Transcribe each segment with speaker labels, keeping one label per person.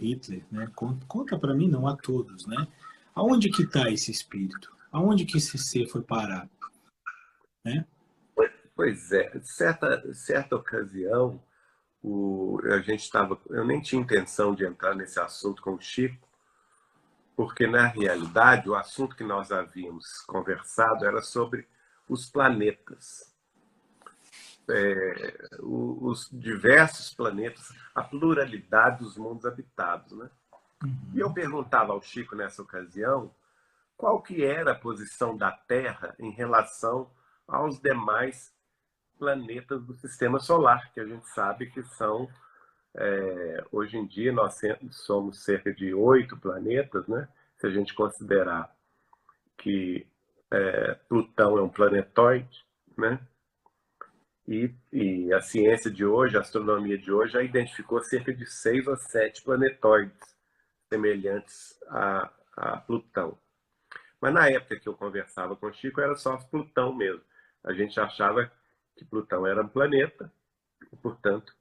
Speaker 1: Hitler, né? Conta para mim, não a todos, né? Aonde que está esse espírito? Aonde que esse ser foi parar, né?
Speaker 2: Pois é, certa ocasião, a gente estava. Eu nem tinha intenção de entrar nesse assunto com o Chico, porque, na realidade, o assunto que nós havíamos conversado era sobre os planetas, os diversos planetas, a pluralidade dos mundos habitados, né? E eu perguntava ao Chico, nessa ocasião, qual que era a posição da Terra em relação aos demais planetas do Sistema Solar, que a gente sabe que são, hoje em dia, nós somos cerca de 8 planetas, né? Se a gente considerar que Plutão é um planetóide, né? E a ciência de hoje, a astronomia de hoje, já identificou cerca de 6 ou 7 planetóides semelhantes a Plutão. Mas na época que eu conversava com o Chico, era só Plutão mesmo. A gente achava que Plutão era um planeta, e, portanto,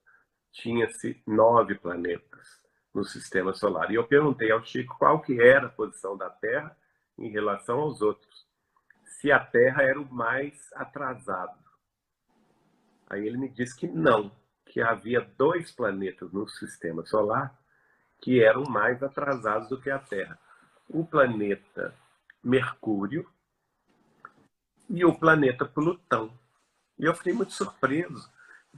Speaker 2: tinha-se 9 planetas no Sistema Solar. E eu perguntei ao Chico qual que era a posição da Terra em relação aos outros. Se a Terra era o mais atrasado. Aí ele me disse que não, que havia 2 planetas no Sistema Solar que eram mais atrasados do que a Terra. O planeta Mercúrio e o planeta Plutão. E eu fiquei muito surpreso.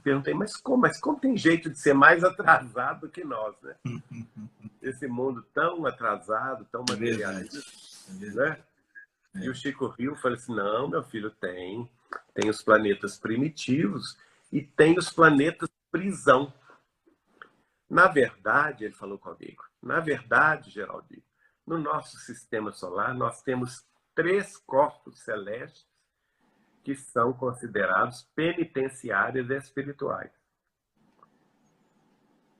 Speaker 2: Perguntei, mas como tem jeito de ser mais atrasado que nós, né? Esse mundo tão atrasado, tão materialista, né? E o Chico Rio falou assim, não, meu filho, tem os planetas primitivos e tem os planetas prisão. Na verdade, ele falou comigo, na verdade, Geraldinho, no nosso sistema solar, nós temos 3 corpos celestes que são considerados penitenciárias espirituais.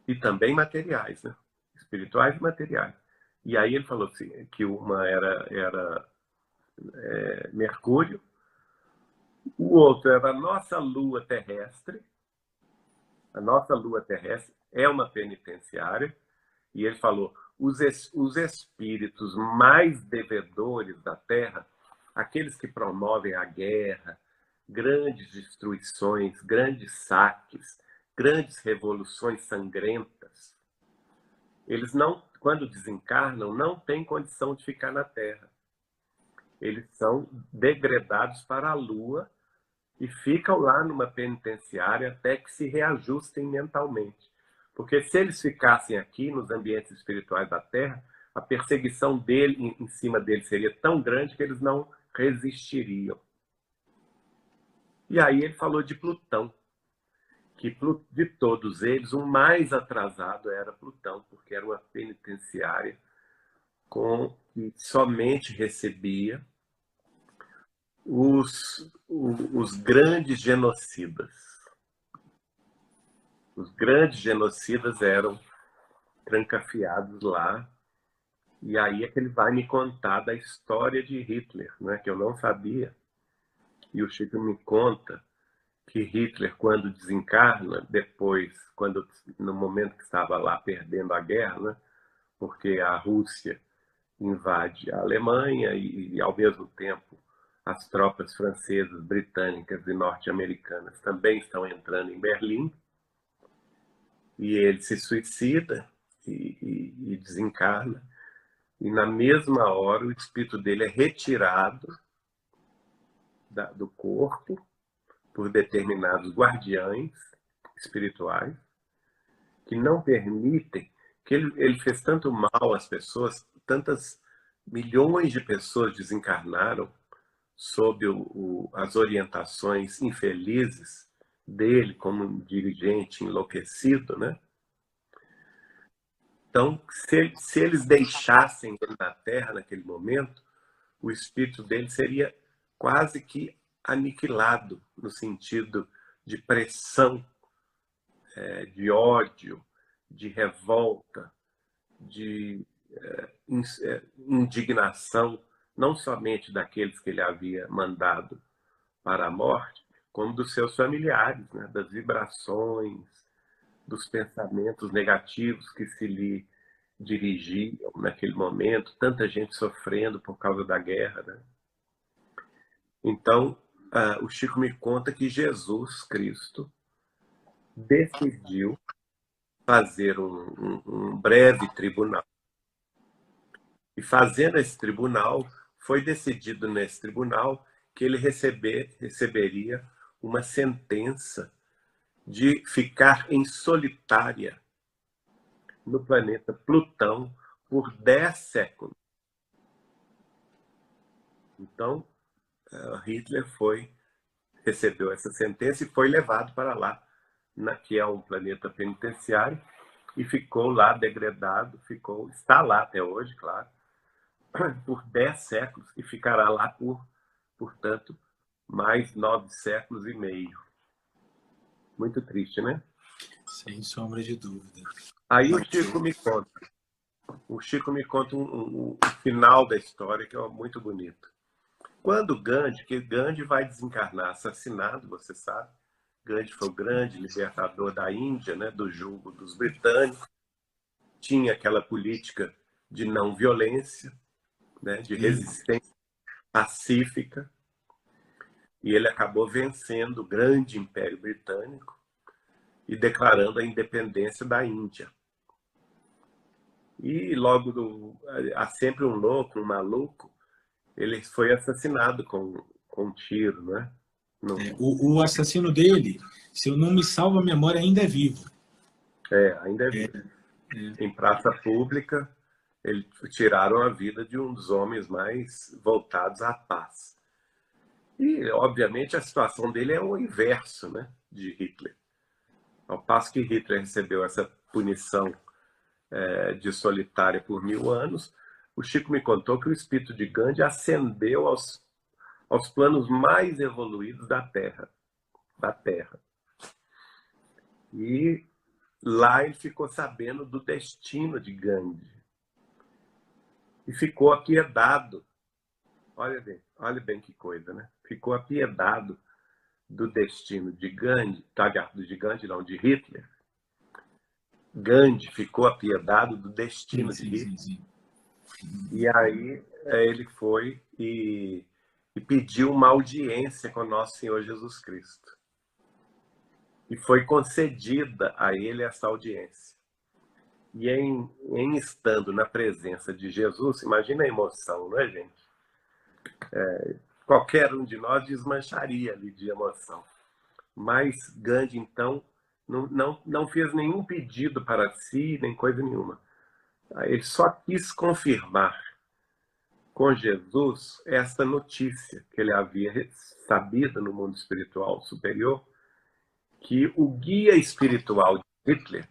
Speaker 2: E também materiais, né? Espirituais e materiais. E aí ele falou assim, que uma era Mercúrio, o outro era a nossa Lua terrestre. A nossa Lua terrestre é uma penitenciária. E ele falou, os espíritos mais devedores da Terra, aqueles que promovem a guerra, grandes destruições, grandes saques, grandes revoluções sangrentas, eles não, quando desencarnam, não têm condição de ficar na Terra. Eles são degradados para a Lua e ficam lá numa penitenciária até que se reajustem mentalmente. Porque se eles ficassem aqui nos ambientes espirituais da Terra, a perseguição dele em cima deles seria tão grande que eles não resistiriam. E aí ele falou de Plutão, que de todos eles, o mais atrasado era Plutão, porque era uma penitenciária que somente recebia os grandes genocidas. Os grandes genocidas eram trancafiados lá. E aí é que ele vai me contar da história de Hitler, né, que eu não sabia. E o Chico me conta que Hitler, quando desencarna, depois, no momento que estava lá perdendo a guerra, né, porque a Rússia invade a Alemanha e, ao mesmo tempo, as tropas francesas, britânicas e norte-americanas também estão entrando em Berlim, e ele se suicida e desencarna, e na mesma hora o espírito dele é retirado do corpo por determinados guardiães espirituais que não permitem, que ele fez tanto mal às pessoas, tantas milhões de pessoas desencarnaram sob as orientações infelizes dele como um dirigente enlouquecido, né? Então, se eles deixassem ele na Terra naquele momento, o espírito dele seria quase que aniquilado, no sentido de pressão, de ódio, de revolta, de indignação, não somente daqueles que ele havia mandado para a morte, como dos seus familiares, né? Das vibrações, dos pensamentos negativos que se lhe dirigiam naquele momento, tanta gente sofrendo por causa da guerra, né? Então, o Chico me conta que Jesus Cristo decidiu fazer um breve tribunal. E fazendo esse tribunal, foi decidido nesse tribunal que ele receberia uma sentença de ficar em solitária no planeta Plutão por 10 séculos. Então, Hitler recebeu essa sentença e foi levado para lá, que é um planeta penitenciário, e ficou lá degradado, está lá até hoje, claro, por 10 séculos e ficará lá portanto, mais 9 séculos e meio. Muito triste, né?
Speaker 1: Sem sombra de dúvida.
Speaker 2: Aí o Chico me conta um final da história que é muito bonito. Quando Gandhi vai desencarnar assassinado, você sabe, Gandhi foi o grande libertador da Índia, né, do jugo dos britânicos, tinha aquela política de não violência, né, de resistência pacífica, e ele acabou vencendo o grande Império Britânico e declarando a independência da Índia. E logo, há sempre um louco, um maluco, ele foi assassinado com um tiro, né?
Speaker 1: O assassino dele, se eu não me salvo a memória, ainda é vivo.
Speaker 2: Ainda é vivo. Em praça pública, tiraram a vida de um dos homens mais voltados à paz. E, obviamente, a situação dele é o inverso, né, de Hitler. Ao passo que Hitler recebeu essa punição de solitária por 1000 anos, o Chico me contou que o espírito de Gandhi ascendeu aos planos mais evoluídos da Terra. E lá ele ficou sabendo do destino de Gandhi. E ficou apiedado. Olha bem que coisa, né? Ficou apiedado do destino de Gandhi, de Hitler. Gandhi ficou apiedado do destino de Hitler.
Speaker 1: Sim.
Speaker 2: E aí ele foi e pediu uma audiência com Nosso Senhor Jesus Cristo. E foi concedida a ele essa audiência. E em estando na presença de Jesus, imagina a emoção, não é, gente? Qualquer um de nós desmancharia ali de emoção. Mas Gandhi, então, não fez nenhum pedido para si, nem coisa nenhuma. Ele só quis confirmar com Jesus essa notícia que ele havia sabido no mundo espiritual superior, que o guia espiritual de Hitler,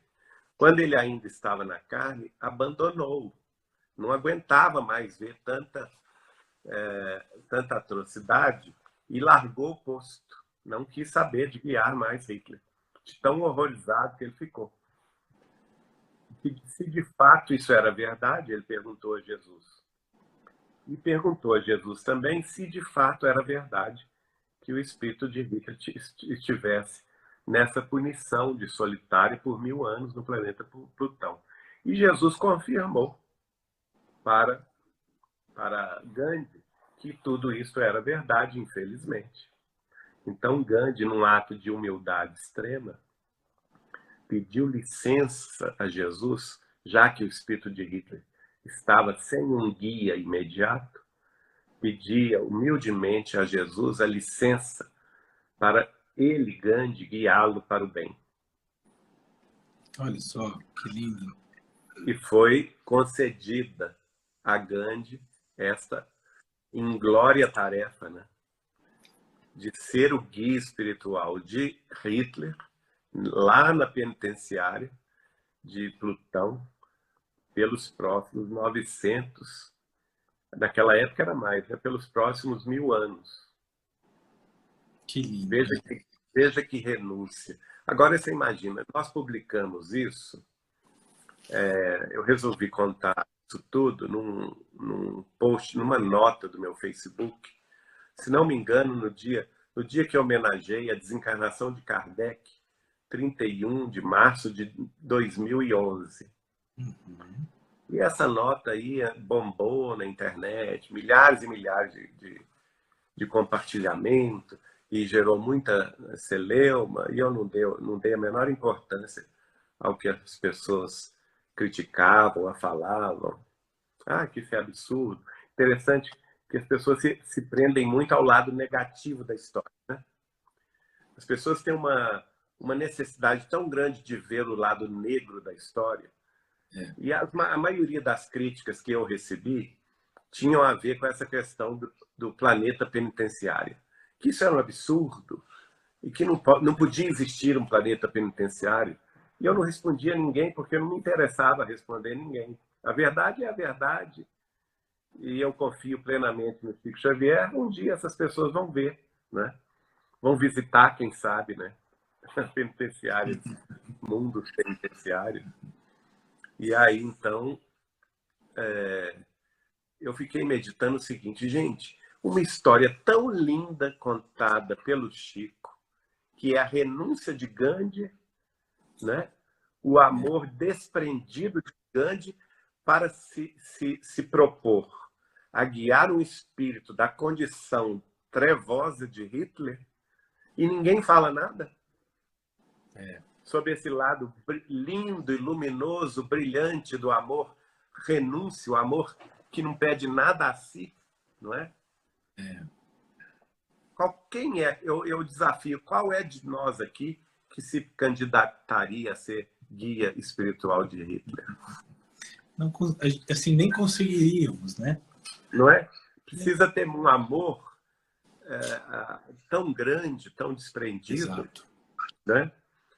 Speaker 2: quando ele ainda estava na carne, abandonou. Não aguentava mais ver tanta atrocidade e largou o posto. Não quis saber de guiar mais Hitler. De tão horrorizado que ele ficou. E se de fato isso era verdade, ele perguntou a Jesus. E perguntou a Jesus também se de fato era verdade que o espírito de Hitler estivesse nessa punição de solitário por 1000 anos no planeta Plutão. E Jesus confirmou para Gandhi que tudo isso era verdade, infelizmente. Então Gandhi, num ato de humildade extrema, pediu licença a Jesus, já que o espírito de Hitler estava sem um guia imediato, pedia humildemente a Jesus a licença para ele, Gandhi, guiá-lo para o bem.
Speaker 1: Olha só, que lindo.
Speaker 2: E foi concedida a Gandhi esta inglória tarefa, né, de ser o guia espiritual de Hitler, lá na penitenciária de Plutão, pelos próximos 900, naquela época era mais, né, pelos próximos 1000 anos.
Speaker 1: Que lindo.
Speaker 2: Veja que renúncia. Agora você imagina, nós publicamos isso, eu resolvi contar isso tudo num post, numa nota do meu Facebook. Se não me engano, no dia que eu homenageei a desencarnação de Kardec, 31 de março de 2011. E essa nota aí bombou na internet, milhares e milhares de compartilhamento, e gerou muita celeuma, e eu não dei a menor importância ao que as pessoas criticavam, a falavam. Ah, que isso é absurdo. Interessante que as pessoas se prendem muito ao lado negativo da história, né? As pessoas têm uma necessidade tão grande de ver o lado negro da história. E a maioria das críticas que eu recebi tinham a ver com essa questão do planeta penitenciário. Que isso era um absurdo e que não podia existir um planeta penitenciário. E eu não respondia a ninguém porque não me interessava responder a ninguém. A verdade é a verdade. E eu confio plenamente no Chico Xavier. Um dia essas pessoas vão ver, né? Vão visitar, quem sabe, né? Penitenciários, mundos penitenciários. E aí, então, eu fiquei meditando o seguinte, gente, uma história tão linda contada pelo Chico, que é a renúncia de Gandhi, né? O amor desprendido de Gandhi para se propor a guiar um espírito da condição trevosa de Hitler, e ninguém fala nada sobre esse lado lindo e luminoso, brilhante do amor, renúncia, o amor que não pede nada a si, não é? Quem é? Eu desafio, qual é de nós aqui que se candidataria a ser guia espiritual de Hitler?
Speaker 1: Não, assim, nem conseguiríamos, né?
Speaker 2: Não é? Precisa ter um amor tão grande, tão desprendido.
Speaker 1: Exato.
Speaker 2: Né?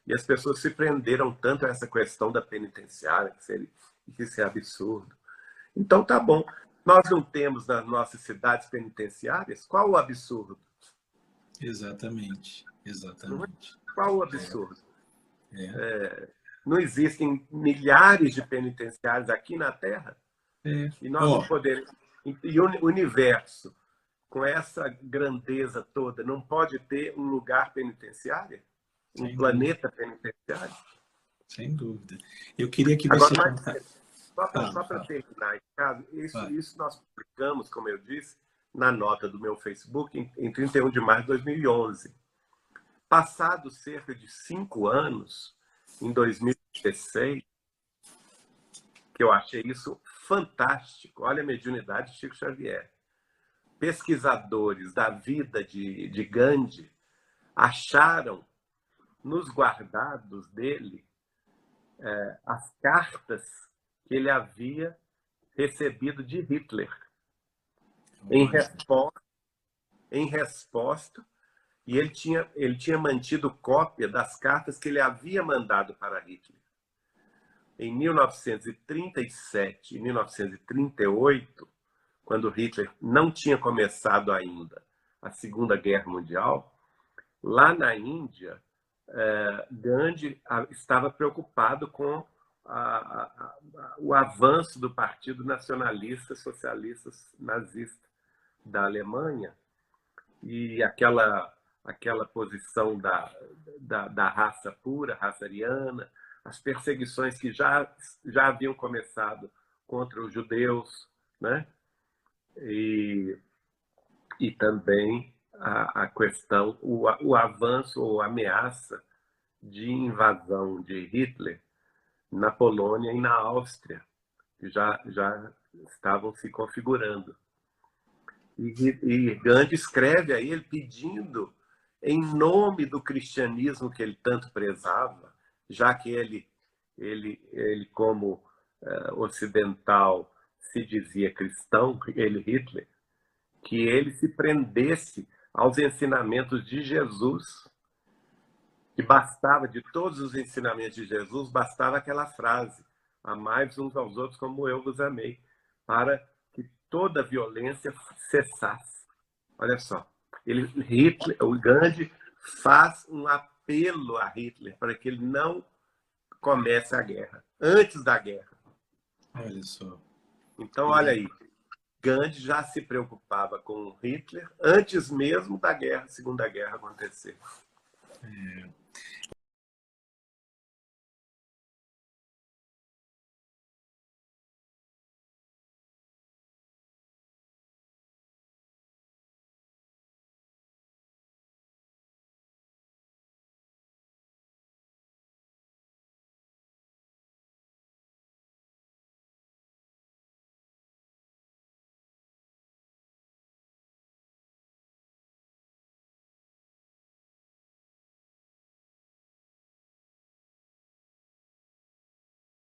Speaker 2: E as pessoas se prenderam tanto a essa questão da penitenciária, que isso é absurdo. Então, tá bom. Nós não temos nas nossas cidades penitenciárias? Qual o absurdo?
Speaker 1: Exatamente. Exatamente.
Speaker 2: Qual o absurdo? Não existem milhares de penitenciários aqui na Terra? E nós não podemos... E o universo, com essa grandeza toda, não pode ter um lugar penitenciário? Um planeta penitenciário?
Speaker 1: Sem dúvida. Eu queria que você...
Speaker 2: Só para terminar, isso nós publicamos, como eu disse, na nota do meu Facebook em 31 de março de 2011. Passado cerca de 5 anos, em 2016, que eu achei isso fantástico. Olha a mediunidade de Chico Xavier. Pesquisadores da vida de Gandhi acharam nos guardados dele as cartas que ele havia recebido de Hitler em resposta, e ele tinha mantido cópia das cartas que ele havia mandado para Hitler. Em 1937 e 1938, quando Hitler não tinha começado ainda a Segunda Guerra Mundial, lá na Índia, Gandhi estava preocupado com o avanço do Partido Nacionalista Socialista Nazista da Alemanha, e aquela posição da raça pura, raça ariana, as perseguições que já haviam começado contra os judeus, né? E também a questão, o avanço ou ameaça de invasão de Hitler na Polônia e na Áustria, que já estavam se configurando. E Gandhi escreve a ele pedindo, em nome do cristianismo que ele tanto prezava, já que ele como ocidental, se dizia cristão, Hitler, que ele se prendesse aos ensinamentos de Jesus, que bastava, de todos os ensinamentos de Jesus, bastava aquela frase: amai-vos uns aos outros como eu vos amei, para que toda violência cessasse. Olha só, o Gandhi faz um apelo a Hitler para que ele não comece a guerra, antes da guerra.
Speaker 1: Olha só.
Speaker 2: Então, olha aí, Gandhi já se preocupava com Hitler antes mesmo da guerra, Segunda Guerra acontecer.